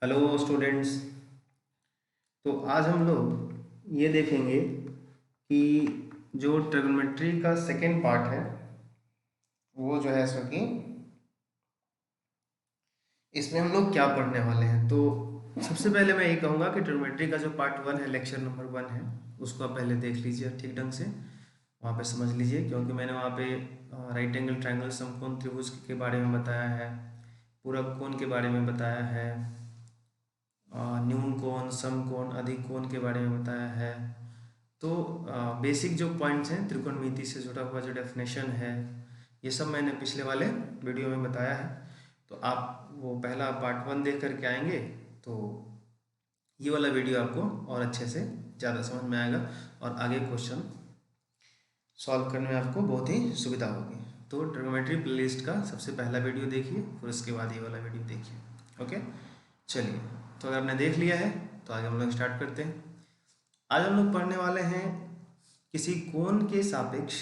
Hello students. तो आज हम लोग ये देखेंगे कि जो ट्रिग्नोमेट्री का सेकेंड पार्ट है वो जो है सो कि इसमें हम लोग क्या पढ़ने वाले हैं। तो सबसे पहले मैं ये कहूँगा कि ट्रिग्नोमेट्री का जो पार्ट 1 है, लेक्चर नंबर 1 है, उसको आप पहले देख लीजिए ठीक ढंग से, वहाँ पे समझ लीजिए, क्योंकि मैंने वहाँ पे राइट एंगल ट्रायंगल समकोण त्रिभुज के बारे में बताया है, पूरक कोण के बारे में बताया है, न्यून कोण, समकोण, अधिक कोण के बारे में बताया है। तो बेसिक जो पॉइंट्स हैं, त्रिकोणमिति से जुड़ा हुआ जो डेफिनेशन है, ये सब मैंने पिछले वाले वीडियो में बताया है। तो आप वो पहला पार्ट 1 देख करके आएंगे तो ये वाला वीडियो आपको और अच्छे से ज़्यादा समझ में आएगा और आगे क्वेश्चन सॉल्व करने में आपको बहुत ही सुविधा होगी। तो ट्रिग्नोमेट्री प्लेलिस्ट का सबसे पहला वीडियो देखिए, फिर उसके बाद ये वाला वीडियो देखिए। ओके, चलिए। तो अगर आपने देख लिया है तो आगे हम लोग स्टार्ट करते हैं। आज हम लोग पढ़ने वाले हैं किसी कोण के सापेक्ष,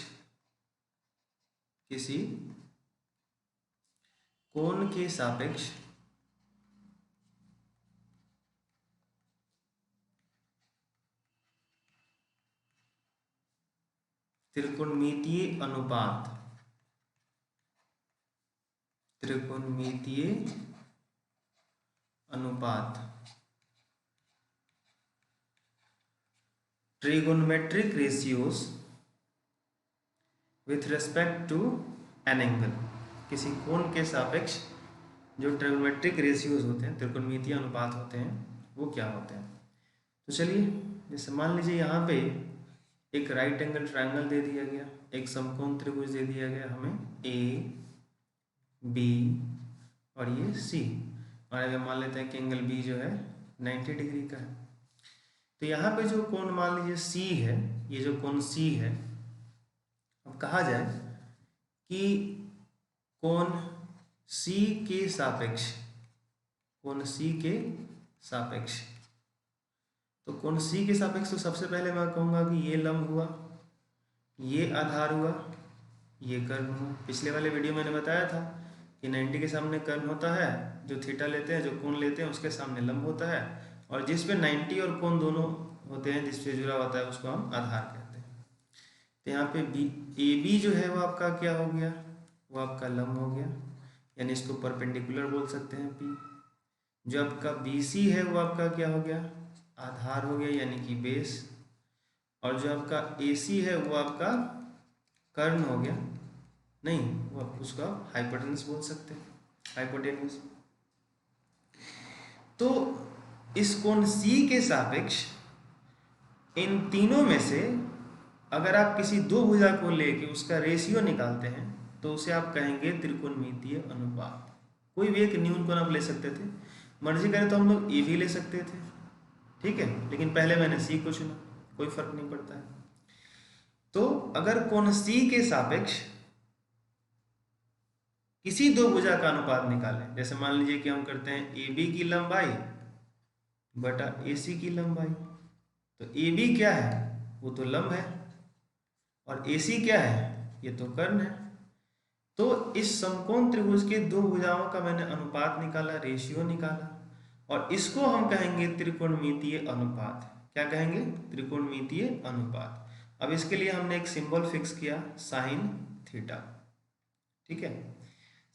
किसी कोण के सापेक्ष त्रिकोणमितीय अनुपात, त्रिकोणमितीय अनुपात, trigonometric ratios with respect to an angle. किसी कोण के सापेक्ष जो ट्रिगोनोमेट्रिक रेशियोज होते हैं, त्रिकोणमितीय अनुपात होते हैं, वो क्या होते हैं। तो चलिए, जैसे मान लीजिए यहाँ पे एक राइट एंगल ट्रायंगल दे दिया गया, एक समकोण त्रिभुज दे दिया गया हमें ए बी और ये सी, और अगर मान लेते हैं कि एंगल बी जो है 90 डिग्री का है। तो यहाँ पे जो कोण मान लीजिए सी है, ये जो कोण सी है, अब कहा जाए कि कोण सी के सापेक्ष, कोण सी के सापेक्ष, तो कोण सी के सापेक्ष, तो सबसे पहले मैं कहूँगा कि ये लंब हुआ, ये आधार हुआ, ये कर्ण हुआ। पिछले वाले वीडियो मैंने बताया था कि 90 के सामने कर्ण होता है, जो थीटा लेते हैं, जो कोण लेते हैं, उसके सामने लंब होता है, और जिस पे 90 और कोण दोनों होते हैं, जिस पे जुड़ा होता है, उसको हम आधार कहते हैं। तो यहाँ पे बी ए बी जो है वो आपका क्या हो गया, वो आपका लंब हो गया, यानी इसको परपेंडिकुलर बोल सकते हैं पी। जो आपका बी सी है वो आपका क्या हो गया, आधार हो गया, यानी कि बेस। और जो आपका ए सी है वो आपका कर्ण हो गया, नहीं, वो आप उसका हाइपोटेनस बोल सकते हैं, हाइपोटेनस। तो इस कोण सी के सापेक्ष इन तीनों में से अगर आप किसी दो भुजा को लेके उसका रेशियो निकालते हैं तो उसे आप कहेंगे त्रिकोणमितीय अनुपात। कोई भी एक न्यून कोण आप ले सकते थे, मर्जी करें तो हम लोग ए भी ले सकते थे, ठीक है, लेकिन पहले मैंने सी को चुना, कोई फर्क नहीं पड़ता है। तो अगर कोण सी के सापेक्ष किसी दो भुजा का अनुपात निकालें, जैसे मान लीजिए कि हम करते हैं ए बी की लंबाई बटा ए सी की लंबाई, तो ए बी क्या है, वो तो लंब है, और ए सी क्या है, ये तो कर्ण है। तो इस समकोण त्रिभुज के दो भुजाओं का मैंने अनुपात निकाला, रेशियो निकाला, और इसको हम कहेंगे त्रिकोणमितीय अनुपात। क्या कहेंगे, त्रिकोणमितीय अनुपात। अब इसके लिए हमने एक सिंबल फिक्स किया, साइन थीटा, ठीक है।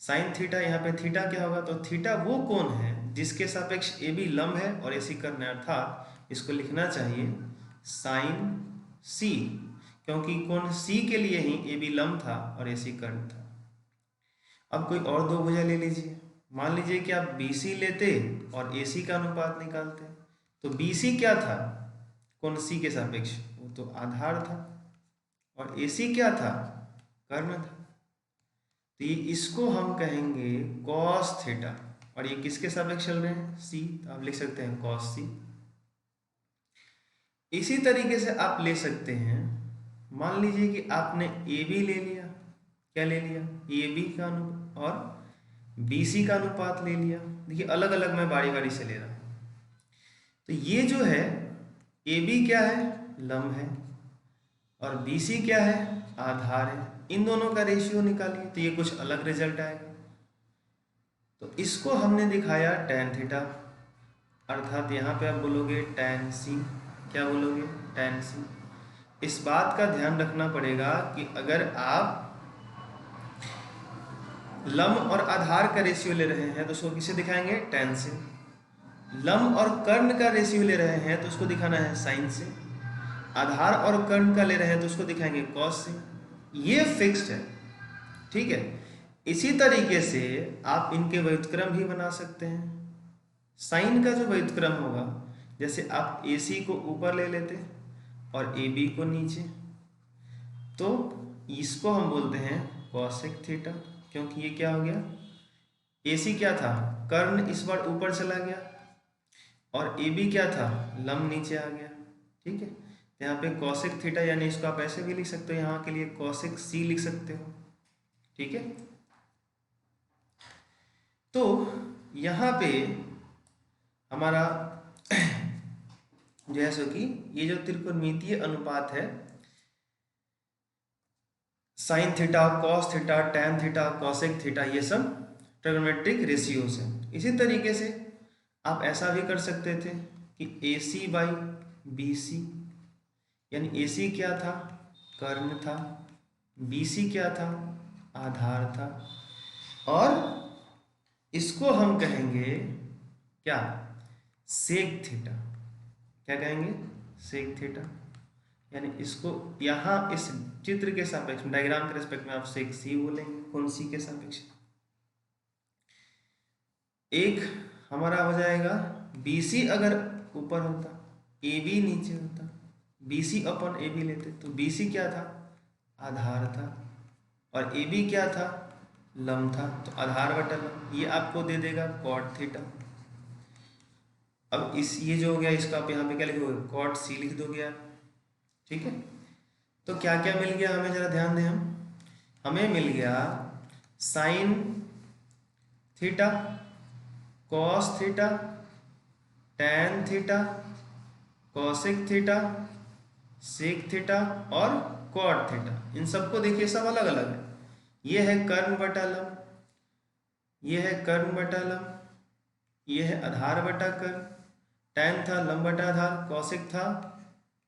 साइन थीटा, यहाँ पे थीटा क्या होगा, तो थीटा वो कोण है जिसके सापेक्ष ए बी लंब है और ए सी कर्ण है, अर्थात इसको लिखना चाहिए साइन सी, क्योंकि कोण सी के लिए ही ए बी लंब था और ए सी कर्ण था। अब कोई और दो भुजा ले लीजिए, मान लीजिए कि आप बी सी लेते और ए सी का अनुपात निकालते, तो बी सी क्या था, कोण सी के सापेक्ष, वो तो आधार था, और ए सी क्या था, कर्ण था। तो ये इसको हम कहेंगे कॉस थीटा, और ये किसके सापेक्ष चल रहे हैं, सी, तो आप लिख सकते हैं कॉस सी। इसी तरीके से आप ले सकते हैं, मान लीजिए कि आपने ए बी ले लिया, क्या ले लिया, ए बी का और बी सी का अनुपात ले लिया। देखिए अलग अलग मैं बारी बारी से ले रहा हूँ। तो ये जो है ए बी क्या है, लंब है, और बी सी क्या है, आधार है। इन दोनों का रेशियो निकालिए तो ये कुछ अलग रिजल्ट आएगा। तो इसको हमने दिखाया tan थीटा, अर्थात यहाँ पे आप बोलोगे tan c, क्या बोलोगे tan c। इस बात का ध्यान रखना पड़ेगा कि अगर आप लंब और आधार का रेशियो ले रहे हैं तो उसको किसे दिखाएंगे, tan से। लंब और कर्ण का रेशियो ले रहे हैं तो उसको दिखाना है sin से। आधार और कर्ण का ले रहे हैं तो उसको दिखाएंगे cos से। ये फिक्स्ड है, ठीक है। इसी तरीके से आप इनके व्युत्क्रम भी बना सकते हैं। साइन का जो व्युत्क्रम होगा, जैसे आप AC को ऊपर ले लेते और AB को नीचे, तो इसको हम बोलते हैं cosec थीटा, क्योंकि ये क्या हो गया, AC क्या था, कर्ण इस बार ऊपर चला गया और AB क्या था, लंब नीचे आ गया, ठीक है। यहाँ पे cosec थीटा, यानी इसको आप ऐसे भी लिख सकते हो, यहाँ के लिए cosec C लिख सकते हो, ठीक है। तो यहाँ पे हमारा जैसे कि ये जो त्रिकोणमितीय अनुपात है, sign theta, cos theta, tan theta, cosec theta, ये सब ट्रिग्नोमेट्रिक रेशियोज है। इसी तरीके से आप ऐसा भी कर सकते थे कि AC बाई BC, यानी AC क्या था, कर्ण था, BC क्या था, आधार था, और इसको हम कहेंगे क्या, सेक थीटा। क्या कहेंगे, सेक थीटा, यानी इसको यहाँ इस चित्र के सापेक्ष में, डायग्राम के रेस्पेक्ट में आप सेक C बोलेंगे। कौन सी के सापेक्ष, एक हमारा हो जाएगा BC अगर ऊपर होता, AB नीचे होता, BC अपन AB लेते तो BC क्या था, आधार था, और AB क्या था, लंब था, तो आधार बटा लंब, ये आपको दे देगा कॉट थीटा। अब इस ये जो हो गया, इसका आप यहाँ पे क्या लिखोगे, कॉट C लिख दोगे आप, ठीक है। तो क्या क्या मिल गया हमें, जरा ध्यान दें हमें मिल गया sine theta, cos theta, tan theta, cosec theta, sec theta और कॉट थीटा। इन सबको देखिए, सब अलग अलग है। ये है कर्ण बटा लंब, ये है कर्ण बटा लंब, ये है आधार बटा कर्ण, टैन था लंब बटा आधार, कॉसेक था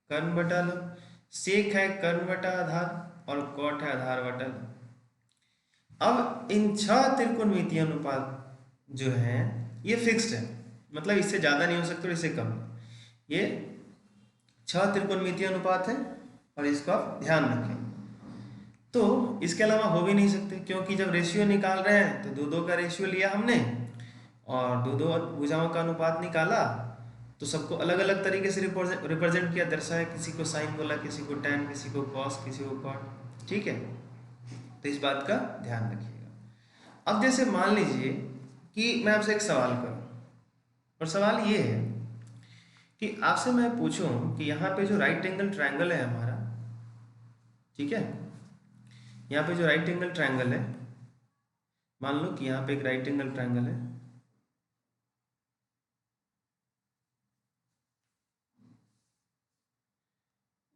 कर्ण बटा लंब, सेक है कर्ण बटा आधार, और कॉट है आधार बटा लंब। अब इन 6 त्रिकोणमितीय अनुपात जो है ये फिक्स्ड है, मतलब इससे ज़्यादा नहीं हो सकते और इससे कम। ये 6 त्रिकोणमितीय अनुपात है और इसका ध्यान रखें। तो इसके अलावा हो भी नहीं सकते, क्योंकि जब रेशियो निकाल रहे हैं तो 2-2 का रेशियो लिया हमने और 2-2 भुजाओं का अनुपात निकाला, तो सबको अलग अलग तरीके से रिप्रेजेंट किया, दर्शाया, किसी को साइन बोला, किसी को टैन, किसी को कॉस, किसी को कॉट, ठीक है। तो इस बात का ध्यान रखिएगा। अब जैसे मान लीजिए कि मैं आपसे एक सवाल करूं, और सवाल ये है कि आपसे मैं पूछूं कि यहाँ पे जो राइट एंगल ट्रायंगल है हमारा, ठीक है, यहाँ पे जो राइट एंगल ट्रायंगल है, मान लो कि यहाँ पे एक राइट एंगल ट्रायंगल है,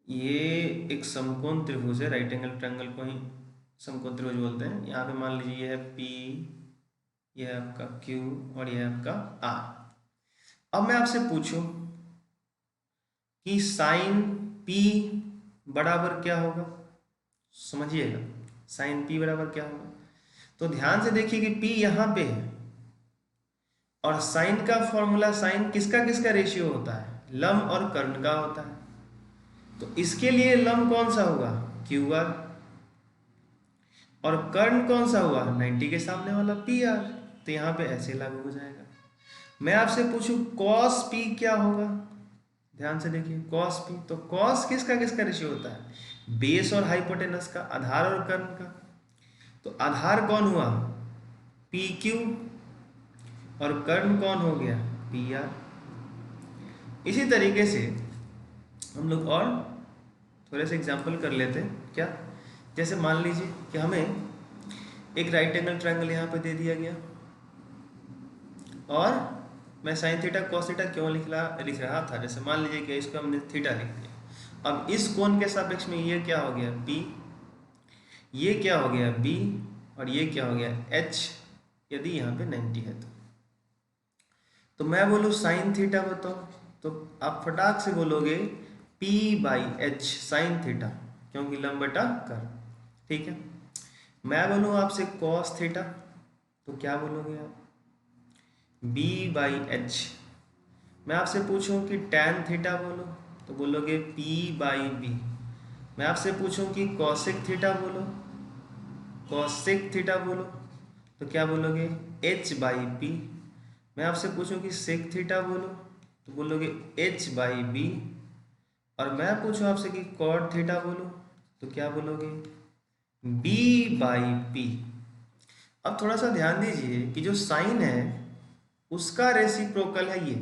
ये एक समकोण त्रिभुज है, राइट एंगल ट्रायंगल को ही समकोण त्रिभुज बोलते हैं। यहाँ पे मान लीजिए ये है P, ये है आपका Q और ये है आपका R। अब मैं आपसे पूछूं कि साइन P बराबर क्या होगा, समझिएगा, साइन P बराबर क्या होगा। तो ध्यान से देखिए कि P यहाँ पे है और साइन का फॉर्मूला, साइन किसका किसका रेशियो होता है, लंब और कर्ण का होता है। तो इसके लिए लंब कौन सा होगा, QR, और कर्ण कौन सा हुआ, 90 के सामने वाला PR। तो यहाँ पे ऐसे लागू हो जाएगा। मैं आपसे पूछूं cos P क्या होगा, ध्यान से देखिए cos P, तो cos किसका किसका रेशियो होता है, बेस और हाइपोटेनस का, आधार और कर्ण का। तो आधार कौन हुआ, PQ, और कर्ण कौन हो गया, PR। इसी तरीके से हम लोग और थोड़े से एग्जाम्पल कर लेते हैं। क्या, जैसे मान लीजिए कि हमें एक राइट एंगल ट्रायंगल यहाँ पे दे दिया गया, और मैं साइन थीटा कॉस थीटा क्यों लिख रहा था, जैसे मान लीजिए कि इसको हमने थीटा लिख दिया। अब इस कोण के सापेक्ष में ये क्या हो गया, P, ये क्या हो गया B, और ये क्या हो गया H, यदि यहाँ पे 90 है तो मैं बोलूँ साइन थीटा बताओ, तो आप फटाक से बोलोगे P/H साइन थीटा, क्योंकि लंब बटा कर। ठीक है, मैं बोलूँ आपसे कॉस थीटा, तो क्या बोलोगे आप? B/H। मैं आपसे पूछूं कि टैन थीटा बोलो, तो बोलोगे P/B। मैं आपसे पूछूं कि कॉसेक थीटा बोलो, कॉसेक थीटा बोलो, तो क्या बोलोगे? H/P। मैं आपसे पूछूं कि सेक थीटा बोलो, तो बोलोगे H/B। और मैं पूछूं आपसे कि कॉट थीटा बोलो, तो क्या बोलोगे? B/P। अब थोड़ा सा ध्यान दीजिए कि जो साइन है उसका रेसिप्रोकल है ये।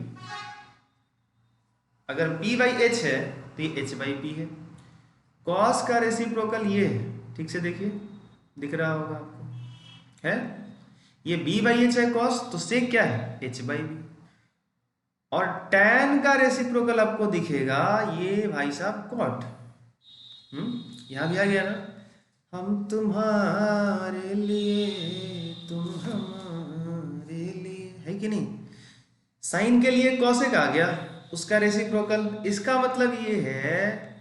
अगर P/H है तो ये H/P है। कॉस का रेसिप्रोकल ये है, ठीक से देखिए, दिख रहा होगा आपको, है ये B/H है कॉस, तो सेक क्या है? H/B। और टैन का रेसिप्रोकल आपको दिखेगा ये भाई साहब कॉट। यहां भी आ गया ना, हम तुम्हारे लिए तुम हमारे लिए, है कि नहीं? साइन के लिए कॉसेक आ गया, उसका रेसिप्रोकल। इसका मतलब ये है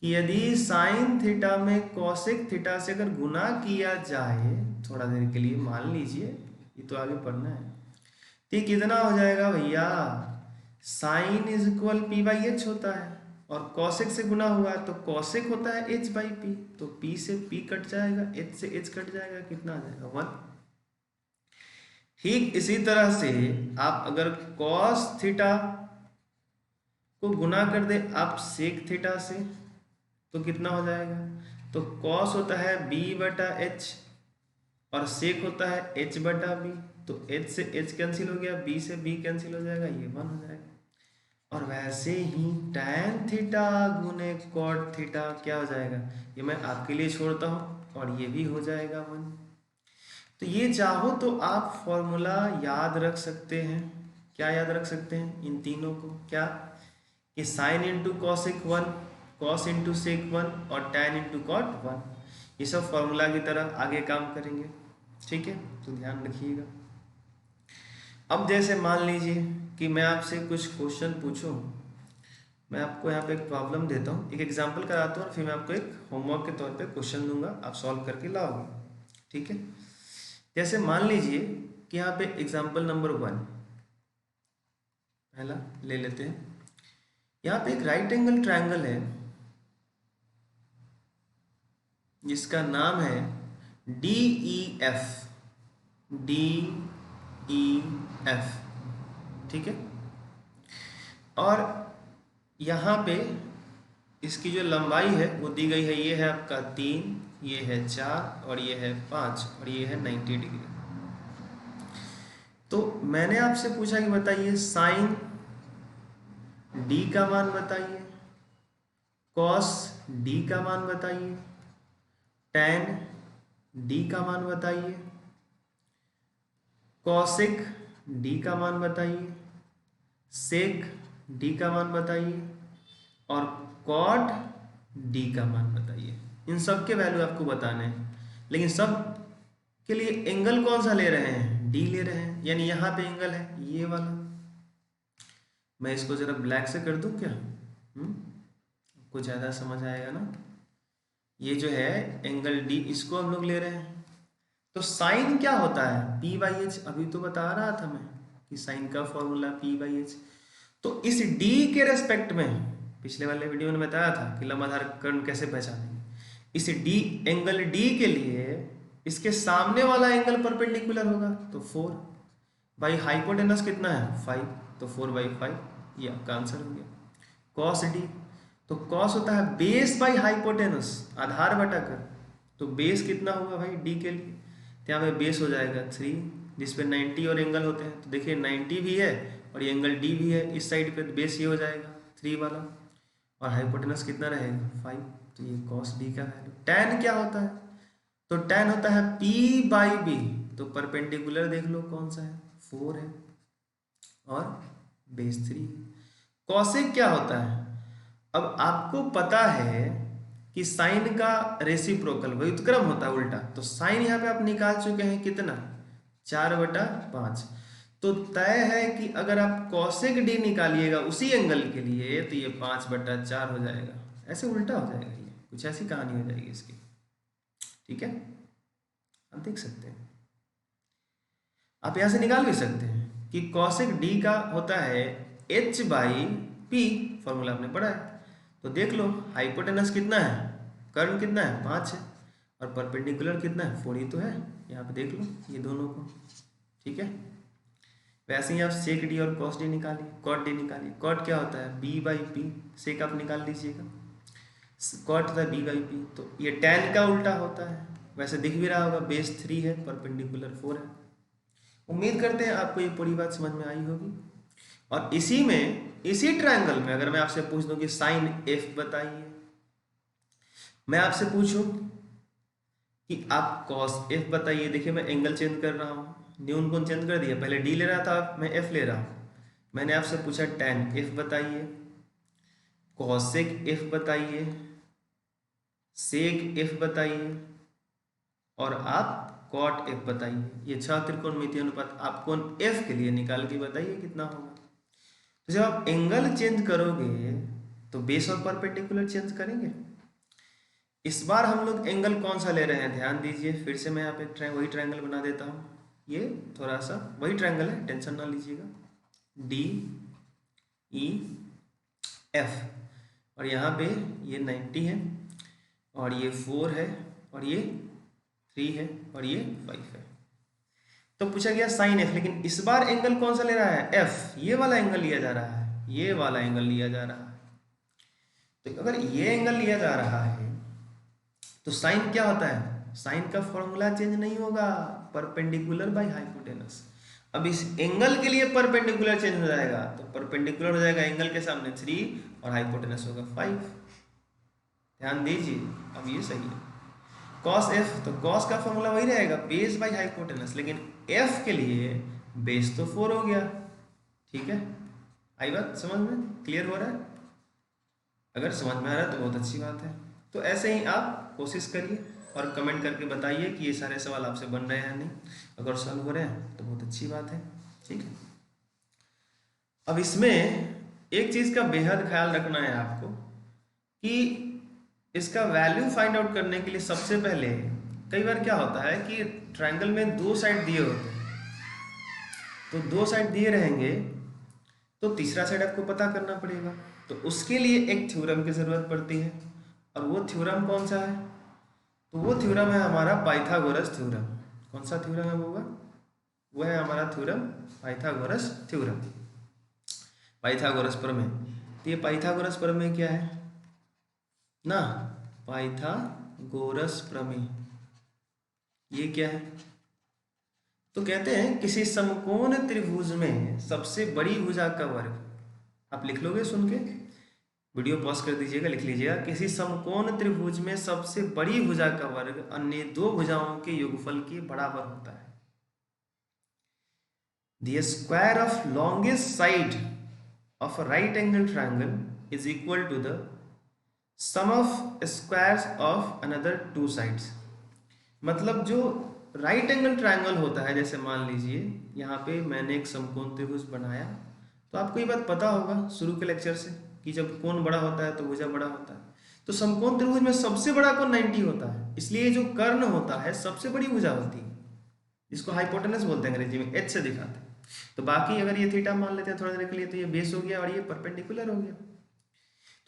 कि यदि साइन थीटा में कॉसेक थीटा से अगर गुना किया जाए, थोड़ा देर के लिए मान लीजिए, ये तो आगे पढ़ना है, तो ये कितना हो जाएगा भैया? साइन इज इक्वल P/H होता है, और कॉसेक से गुना हुआ है तो कॉसेक होता है H/P। तो P से P कट जाएगा, H से H कट जाएगा, कितना आ जाएगा? 1। ठीक इसी तरह से आप अगर कॉस थीटा को गुना कर दे आप सेक थीटा से, तो कितना हो जाएगा? तो कॉस होता है B/H और सेक होता है H/B। तो H से H कैंसिल हो गया, B से B कैंसिल हो जाएगा, ये 1 हो जाएगा। और वैसे ही टैन थीटा गुने कॉट थीटा क्या हो जाएगा? ये मैं आपके लिए छोड़ता हूँ, और ये भी हो जाएगा 1। तो ये चाहो तो आप फॉर्मूला याद रख सकते हैं। क्या याद रख सकते हैं? इन तीनों को, क्या कि sine into cosec 1, cos into sec 1 और टैन इंटू कॉट 1, ये सब फॉर्मूला की तरह आगे काम करेंगे। ठीक है, तो ध्यान रखिएगा। अब जैसे मान लीजिए कि मैं आपसे कुछ क्वेश्चन पूछूं, मैं आपको यहाँ पे एक प्रॉब्लम देता हूँ, एक एग्जांपल कराता हूँ, और फिर मैं आपको एक होमवर्क के तौर पे क्वेश्चन दूंगा, आप सॉल्व करके लाओगे। ठीक है, जैसे मान लीजिए कि यहाँ पे एग्जांपल नंबर 1 पहला ले लेते हैं। यहाँ पे एक राइट एंगल ट्रायंगल है जिसका नाम है DEF, DEF। ठीक है, और यहाँ पे इसकी जो लंबाई है वो दी गई है, ये है आपका 3, ये है 4 और ये है 5 और ये है 90 डिग्री। तो मैंने आपसे पूछा कि बताइए साइन D का मान बताइए, कॉस D का मान बताइए, टैन D का मान बताइए, कॉसेक D का मान बताइए, सेक D का मान बताइए, और कॉट D का मान बताइए। इन सब के वैल्यू आपको बताने हैं, लेकिन सब के लिए एंगल कौन सा ले रहे हैं? D ले रहे हैं, यानी यहाँ पे एंगल है ये वाला। मैं इसको जरा ब्लैक से कर दूं क्या? कुछ ज़्यादा समझ आएगा ना। ये जो है एंगल D, इसको हम लोग ले रहे हैं। तो साइन क्या होता है? P/H। अभी तो बता रहा था मैं कि साइन का फॉर्मूला P/H। तो इस D के रेस्पेक्ट में पिछले वाले वीडियो में बताया था कि लंबाधार कर्ण कैसे पहचानेंगे। इस D एंगल D के लिए इसके सामने वाला एंगल परपेंडिकुलर होगा, तो 4 बाई हाइपोटेनस कितना है? 5, तो 4/5, ये आपका आंसर हो गया। कॉस D, तो कॉस होता है बेस बाई हाइपोटेनस, आधार बटा कर। तो बेस कितना होगा भाई D के लिए? तो यहाँ पे बेस हो जाएगा 3, जिसपे 90 और एंगल होते हैं। तो देखिए 90 भी है और ये एंगल D भी है इस साइड पे, बेस ये हो जाएगा 3 वाला, और हाइपोटेनस कितना रहेगा? 5। तो ये कॉस D का वैल्यू। टैन क्या होता है? तो टैन होता है P/B। तो परपेंडिकुलर देख लो कौन सा है, 4 है और बेस 3 है। कॉसेक क्या होता है? अब आपको पता है कि साइन का रेसिप्रोकल व्युत्क्रम होता है उल्टा, तो साइन यहाँ पे आप निकाल चुके हैं कितना? 4/5। तो तय है कि अगर आप कॉसेक डी निकालिएगा उसी एंगल के लिए तो ये 5/4 हो जाएगा, ऐसे उल्टा हो जाएगा, ये कुछ ऐसी कहानी हो जाएगी इसकी। ठीक है, आप देख सकते हैं, आप यहाँ से निकाल भी सकते हैं कि कॉसेक डी का होता है h/p, फॉर्मूला आपने पढ़ा है। तो देख लो हाइपोटेनस कितना है, कर्ण कितना है 5 है, और परपेंडिकुलर कितना है 4 ही तो है, यहाँ पे देख लो ये दोनों को। ठीक है, वैसे ही आप सेक डी और कॉस डी निकालिए, कॉट डी निकालिए। कॉट क्या होता है b/p, सेक आप निकाल लीजिएगा, कॉट होता है b/p, तो ये tan का उल्टा होता है, वैसे दिख भी रहा होगा, बेस 3 है, परपेंडिकुलर 4 है। उम्मीद करते हैं आपको ये पूरी बात समझ में आई होगी। और इसी में, इसी ट्रायंगल में अगर मैं आपसे पूछ दूं कि साइन f बताइए, मैं आपसे पूछूं कि आप कॉस f बताइए, देखिए मैं एंगल चेंज कर रहा हूँ, न्यून कोण चेंज कर दिया, पहले d ले रहा था, मैं f ले रहा हूँ। मैंने आपसे पूछा tan f बताइए, कॉसेक f बताइए, सेक f बताइए, और आप कॉट f बताइए। ये 6 त्रिकोणमितीय अनुपात आप कोण f के लिए निकाल के बताइए कितना होगा। तो जब आप एंगल चेंज करोगे तो बेस और परपेंडिकुलर चेंज करेंगे। इस बार हम लोग एंगल कौन सा ले रहे हैं, ध्यान दीजिए, फिर से मैं यहाँ पे वही ट्रायंगल बना देता हूँ, ये थोड़ा सा वही ट्रायंगल है, टेंशन ना लीजिएगा, DEF, और यहाँ पे ये 90 है, और ये 4 है, और ये 3 है, और ये 5 है। तो पूछा गया साइन f, लेकिन इस बार एंगल कौन सा ले रहा है, f, ये वाला एंगल लिया जा रहा है, ये वाला एंगल लिया जा रहा है। तो अगर ये एंगल लिया जा रहा है तो साइन क्या होता है, साइन का फॉर्मूला चेंज नहीं होगा, परपेंडिकुलर बाय हाइपोटेनस। अब इस एंगल के लिए परपेंडिकुलर चेंज हो जाएगा, तो परपेंडिकुलर हो जाएगा एंगल के सामने 3 और हाइपोटेनस होगा 5। ध्यान दीजिए, अब ये सही है। cos f, तो cos का फॉर्मूला वही रहेगा, बेस बाय हाइपोटेनस, लेकिन f के लिए बेस तो 4 हो गया। ठीक है, आई बात समझ में, क्लियर हो रहा है? अगर समझ में आ रहा है तो बहुत अच्छी बात है। तो ऐसे ही आप कोशिश करिए और कमेंट करके बताइए कि ये सारे सवाल आपसे बन रहे हैं या नहीं। अगर सॉल्व हो रहे हैं तो बहुत अच्छी बात है। ठीक है, अब इसमें एक चीज़ का बेहद ख्याल रखना है आपको कि इसका वैल्यू फाइंड आउट करने के लिए सबसे पहले, कई बार क्या होता है कि ट्रायंगल में 2 साइड दिए होते हैं, तो 2 साइड दिए रहेंगे तो तीसरा साइड आपको पता करना पड़ेगा। तो उसके लिए एक थ्योरम की ज़रूरत पड़ती है, और वो थ्योरम कौन सा है, तो वो थ्योरम है हमारा पाइथागोरस थ्योरम। कौन सा थ्योरम है वो है हमारा थ्योरम पाइथागोरस थ्योरम, पाइथागोरस प्रमेय। तो ये पाइथागोरस प्रमेय क्या है ना, पाइथागोरस प्रमेय ये क्या है, तो कहते हैं किसी समकोण त्रिभुज में सबसे बड़ी भुजा का वर्ग, आप लिख लोगे सुन के, वीडियो पॉज कर दीजिएगा, लिख लीजिएगा, किसी समकोण त्रिभुज में सबसे बड़ी भुजा का वर्ग अन्य 2 भुजाओं के योगफल के बराबर होता है। The square of longest side of a right angle triangle is equal to the sum of squares of another 2 sides। मतलब जो राइट एंगल ट्रायंगल होता है, जैसे मान लीजिए यहाँ पे मैंने एक समकोण त्रिभुज बनाया, तो आपको ये बात पता होगा शुरू के लेक्चर से कि जब कोण बड़ा होता है तो भुजा बड़ा होता है। तो समकोण त्रिभुज में सबसे बड़ा कोण 90 होता है, इसलिए जो कर्ण होता है सबसे बड़ी भुजा होती है, जिसको हाइपोटेनस बोलते हैं अंग्रेजी में, h से दिखाते हैं। तो बाकी अगर ये थीटा मान लेते हैं थोड़ी देर के लिए, तो ये बेस हो गया और ये परपेंडिकुलर हो गया।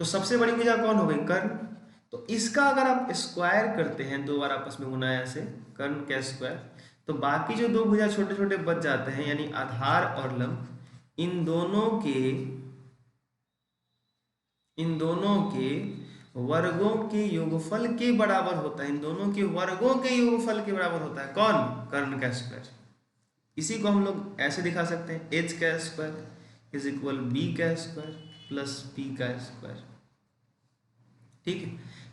तो सबसे बड़ी भुजा कौन हो गई, कर्ण। तो इसका अगर आप स्क्वायर करते हैं, 2 बार आपस में गुना ऐसे, कर्ण का स्क्वायर, तो बाकी जो 2 भुजा छोटे छोटे बच जाते हैं, यानी आधार और लंब, इन दोनों के वर्गों के योगफल के बराबर होता है, इन दोनों के वर्गों के योगफल के बराबर होता है कौन, कर्ण का स्क्वायर। इसी को हम लोग ऐसे दिखा सकते हैं, h का स्क्वायर इज इक्वल b का स्क्वायर प्लस p का स्क्वायर। ठीक है,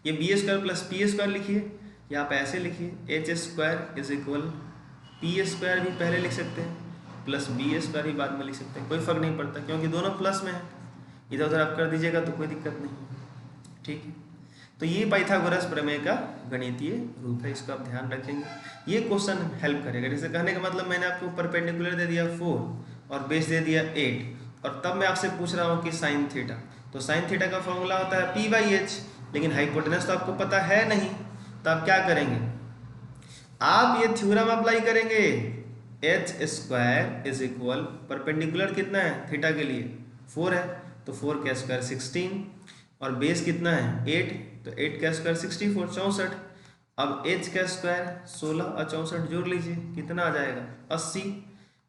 ये B square plus P square लिखिए, या आप ऐसे लिखिए, H square is equal P square भी पहले लिख सकते हैं, प्लस बी स्क्वायर भी बाद में लिख सकते हैं, कोई फर्क नहीं पड़ता क्योंकि दोनों प्लस में है, इधर उधर आप कर दीजिएगा तो कोई दिक्कत नहीं। ठीक है, तो ये पाइथागोरस प्रमेय का गणितीय रूप है, इसको आप ध्यान रखेंगे। ये क्वेश्चन हेल्प करेगा। जैसे कहने का मतलब मैंने आपको परपेंडिकुलर दे दिया 4 और बेस दे दिया 8 और तब मैं आपसे पूछ रहा हूँ कि साइन थीटा, तो साइन थीटा का फॉर्मूला होता है P/H, लेकिन हाइपोटेनस तो आपको पता है नहीं, तो आप क्या करेंगे, आप ये थ्योरम अप्लाई करेंगे, h² इज इक्वल परपेंडिकुलर कितना है थीटा के लिए 4 है, तो 4 का स्क्वायर 16 और बेस कितना है 8, तो 8 का स्क्वायर 64 64। अब h का स्क्वायर 16 और 64 जोड़ लीजिए, कितना आ जाएगा 80,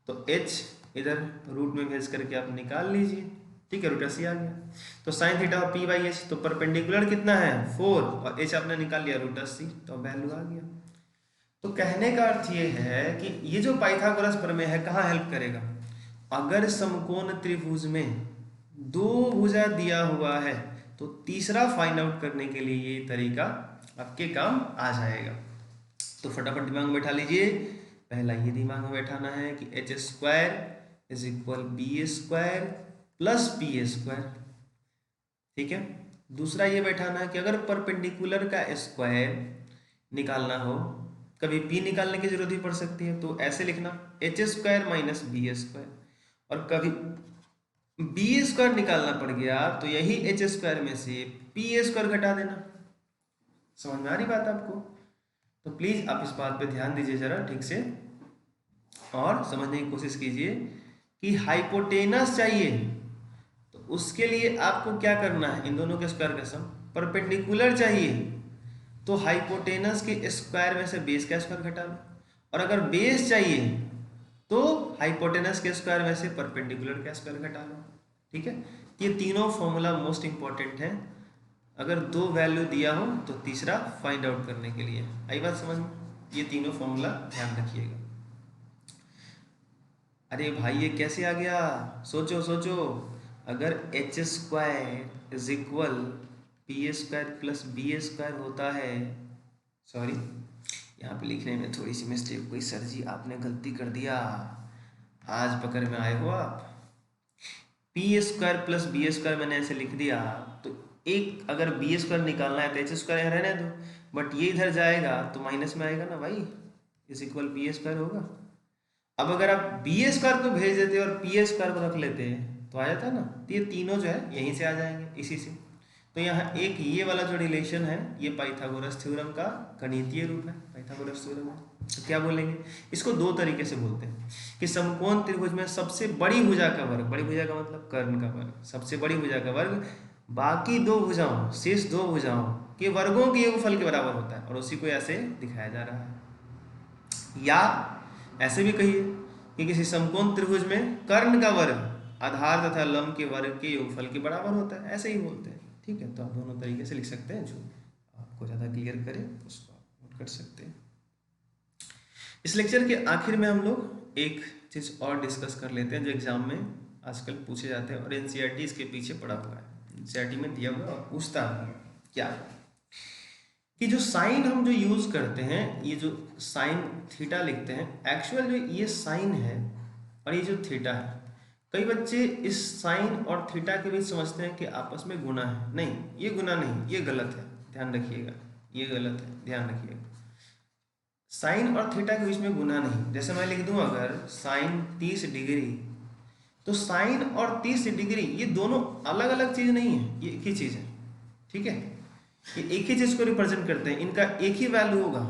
तो h इधर रूट में भेज करके आप निकाल लीजिए, ठीक है, √80 आ गया। तो साइन थीटा P/H, तो परपेंडिकुलर कितना है 4 और h आपने निकाल लिया √80, तो वैल्यू आ गया। तो कहने का अर्थ ये है कि ये जो पाइथागोरस प्रमेय है कहाँ हेल्प करेगा, अगर समकोण त्रिभुज में 2 भुजा दिया हुआ है तो तीसरा फाइंड आउट करने के लिए ये तरीका आपके काम आ जाएगा। तो फटाफट दिमाग में बैठा लीजिए, पहला ये दिमाग में बैठाना है कि h² is equal B² plus P², ठीक है। दूसरा ये बैठाना है कि अगर परपेंडिकुलर का स्क्वायर निकालना हो, कभी P निकालने की जरूरत भी पड़ सकती है, तो ऐसे लिखना h² माइनस B², और कभी B² निकालना पड़ गया तो यही h² में से P² घटा देना। समझ में आ रही बात आपको? तो प्लीज आप इस बात पे ध्यान दीजिए जरा ठीक से और समझने की कोशिश कीजिए कि हाइपोटेनस चाहिए तो उसके लिए आपको क्या करना है, इन दोनों के स्क्वायर का सम। परपेंडिकुलर चाहिए तो हाइपोटेनस के स्क्वायर में से बेस का स्क्वायर घटा लो, और अगर बेस चाहिए तो हाइपोटेनस के स्क्वायर में से परपेंडिकुलर का स्क्वायर घटा लो, ठीक है। ये तीनों फॉर्मूला मोस्ट इंपॉर्टेंट है, अगर 2 वैल्यू दिया हो तो तीसरा फाइंड आउट करने के लिए। आई बात समझ में? ये तीनों फॉर्मूला ध्यान रखिएगा। अरे भाई ये कैसे आ गया, सोचो सोचो, अगर h² is equal P² plus B² होता है, सॉरी यहाँ पे लिखने में थोड़ी सी मिस्टेक हुई, सर जी आपने गलती कर दिया, आज पकड़ में आए हो आप। P² प्लस B² मैंने ऐसे लिख दिया, तो एक अगर B² निकालना है तो h² रहने दो, बट ये इधर जाएगा तो माइनस में आएगा ना भाई, इज इक्वल P² होगा। अब अगर आप B² को भेज देते और P² को रख लेते तो आ जाता ना, तो ये तीनों जो है यहीं से आ जाएंगे इसी से। तो यहाँ एक ये वाला जो रिलेशन है ये पाइथागोरस थ्योरम का गणितीय रूप है, पाइथागोरस थ्योरम है। तो क्या बोलेंगे इसको, 2 तरीके से बोलते हैं कि समकोण त्रिभुज में सबसे बड़ी भुजा का वर्ग, बड़ी भुजा का मतलब कर्ण का वर्ग, सबसे बड़ी भुजा का वर्ग बाकी 2 भुजाओं, शेष 2 भुजाओं के वर्गों के योगफल के बराबर होता है, और उसी को ऐसे दिखाया जा रहा है। या ऐसे भी कहिए कि किसी समकोण त्रिभुज में कर्ण का वर्ग आधार तथा लंब के वर्ग के योगफल के बराबर होता है, ऐसे ही बोलते हैं, ठीक है। तो आप दोनों तरीके से लिख सकते हैं, जो आपको ज़्यादा क्लियर करे उसको आप नोट कर सकते हैं। इस लेक्चर के आखिर में हम लोग एक चीज़ और डिस्कस कर लेते हैं जो एग्जाम में आजकल पूछे जाते हैं और NCERT इसके पीछे पड़ा हुआ है, NCERT में दिया हुआ और पूछता है क्या कि जो साइन हम जो यूज करते हैं, ये जो साइन थीटा लिखते हैं, एक्चुअल जो ये साइन है और ये जो थीटा है, कई बच्चे इस साइन और थीटा के बीच समझते हैं कि आपस में गुना है। नहीं, ये गुना नहीं, ये गलत है, ध्यान रखिएगा, ये गलत है, ध्यान रखिएगा। साइन और थीटा के बीच में गुना नहीं। जैसे मैं लिख दूं अगर साइन 30 डिग्री, तो साइन और 30 डिग्री ये दोनों अलग अलग चीज नहीं है, ये एक ही चीज है, ठीक है। ये एक ही चीज को रिप्रेजेंट करते हैं, इनका एक ही वैल्यू होगा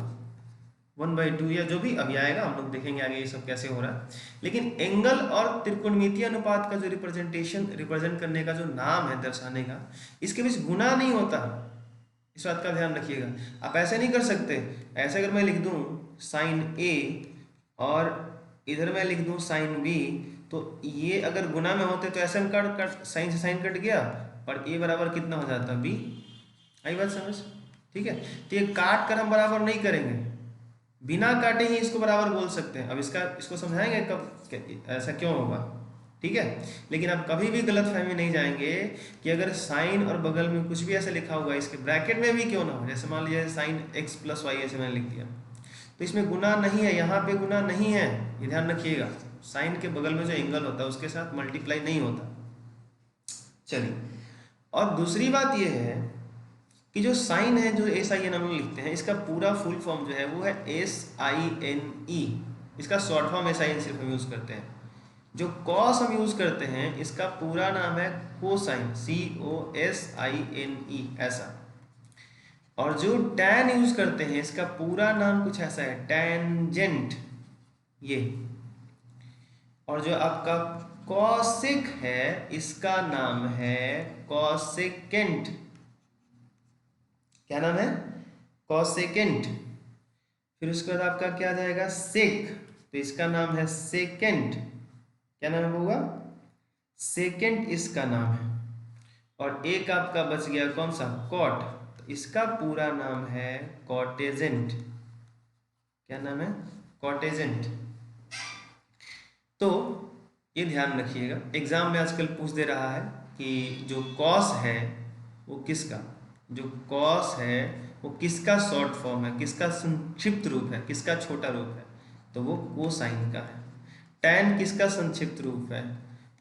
1/2 या जो भी अभी आएगा, हम लोग देखेंगे आगे ये सब कैसे हो रहा है। लेकिन एंगल और त्रिकोणमितीय अनुपात का जो रिप्रेजेंट करने का जो नाम है, दर्शाने का, इसके बीच गुना नहीं होता, इस बात का ध्यान रखिएगा। आप ऐसे नहीं कर सकते, ऐसे अगर मैं लिख दूं साइन A और इधर मैं लिख दूं साइन B, तो ये अगर गुना में होते तो ऐसे हम कट साइन से साइन कट गया और A बराबर कितना हो जाता B। आई बात समझ, ठीक है। तो ये काट कर हम बराबर नहीं करेंगे, बिना काटे ही इसको बराबर बोल सकते हैं। अब इसको समझाएंगे कब ऐसा क्यों होगा, ठीक है। लेकिन आप कभी भी गलत फहमी नहीं जाएंगे कि अगर साइन और बगल में कुछ भी ऐसा लिखा होगा, इसके ब्रैकेट में भी क्यों ना हो, जैसे मान लीजिए साइन x प्लस वाई ऐसे मैंने लिख दिया, तो इसमें गुना नहीं है, यहाँ पे गुना नहीं है, ये ध्यान रखिएगा। साइन के बगल में जो एंगल होता है उसके साथ मल्टीप्लाई नहीं होता। चलिए, और दूसरी बात यह है कि जो साइन है, जो SIN हम लोग लिखते हैं, इसका पूरा फुल फॉर्म जो है वो है SINE। इसका शॉर्ट फॉर्म SIN सिर्फ हम यूज़ करते हैं। जो कॉस हम यूज़ करते हैं, इसका पूरा नाम है कोसाइन, COSINE ऐसा। और जो टैन यूज़ करते हैं, इसका पूरा नाम कुछ ऐसा है, टैनजेंट ये। और जो आपका कॉसेक है, इसका नाम है कॉसेकेंट। क्या नाम है? कॉसेकेंट। फिर उसके बाद आपका क्या आ जाएगा? सेक, तो इसका नाम है सेकेंट। क्या नाम होगा? सेकेंट इसका नाम है। और एक आपका बच गया कौन सा? कॉट, तो इसका पूरा नाम है कॉटेजेंट। क्या नाम है? कॉटेजेंट। तो ये ध्यान रखिएगा, एग्जाम में आजकल पूछ दे रहा है कि जो कॉस है वो किसका, जो कॉस है वो किसका शॉर्ट फॉर्म है, किसका संक्षिप्त रूप है, किसका छोटा रूप है, तो वो कोसाइन का है। टैन किसका संक्षिप्त रूप है,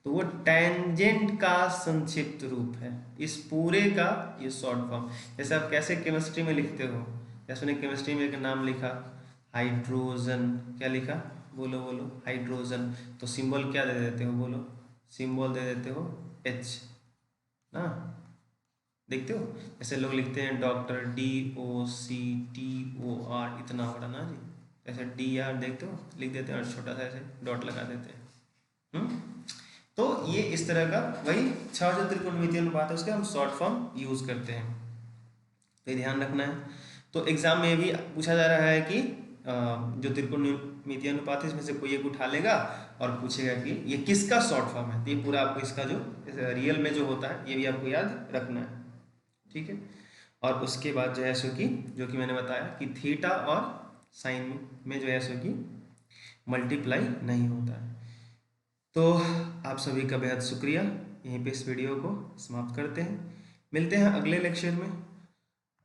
तो वो टैनजेंट का संक्षिप्त रूप है। इस पूरे का ये शॉर्ट फॉर्म। जैसे आप कैसे केमिस्ट्री में लिखते हो, जैसे मैंने केमिस्ट्री में एक नाम लिखा हाइड्रोजन, क्या लिखा? बोलो बोलो, हाइड्रोजन। तो सिंबल क्या दे देते हो? बोलो, सिंबल दे देते हो H ना। देखते हो ऐसे लोग लिखते हैं डॉक्टर, DOCTOR, इतना बड़ा ना जी, ऐसे DR देखते हो लिख देते हैं और छोटा सा ऐसे डॉट लगा देते हैं। तो ये इस तरह का वही 6 जो त्रिकोणमितीय अनुपात है उसके हम शॉर्ट फॉर्म यूज करते हैं, तो ये ध्यान रखना है। तो एग्जाम में भी पूछा जा रहा है कि जो त्रिकोणमितीय अनुपात है इसमें से कोई एक उठा लेगा और पूछेगा कि ये किसका शॉर्ट फॉर्म है। तो ये पूरा आपको इसका जो रियल में जो होता है ये भी आपको याद रखना है, ठीक है। और उसके बाद जो है सो कि जो कि मैंने बताया कि थीटा और साइन में जो है सो कि मल्टीप्लाई नहीं होता है। तो आप सभी का बेहद शुक्रिया। यहीं पे इस वीडियो को समाप्त करते हैं, मिलते हैं अगले लेक्चर में।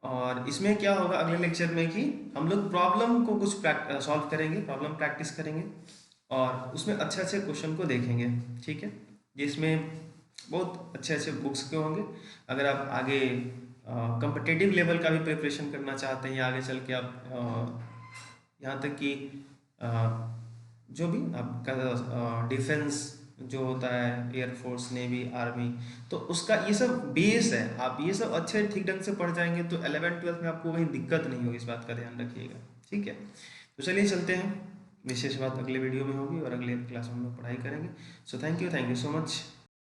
और इसमें क्या होगा अगले लेक्चर में कि हम लोग प्रॉब्लम को कुछ सॉल्व करेंगे, प्रॉब्लम प्रैक्टिस करेंगे और उसमें अच्छे अच्छे क्वेश्चन को देखेंगे, ठीक है। जिसमें बहुत अच्छे अच्छे बुक्स के होंगे। अगर आप आगे कॉम्पिटिटिव लेवल का भी प्रिपरेशन करना चाहते हैं या आगे चल के आप यहाँ तक कि जो भी आपका डिफेंस जो होता है, एयरफोर्स, नेवी, आर्मी, तो उसका ये सब बेस है। आप ये सब अच्छे ठीक ढंग से पढ़ जाएंगे तो 11th-12th में आपको कहीं दिक्कत नहीं होगी, इस बात का ध्यान रखिएगा, ठीक है। तो चलिए चलते हैं, विशेष बात अगले वीडियो में होगी और अगले क्लास में हम लोग पढ़ाई करेंगे। So thank you so much.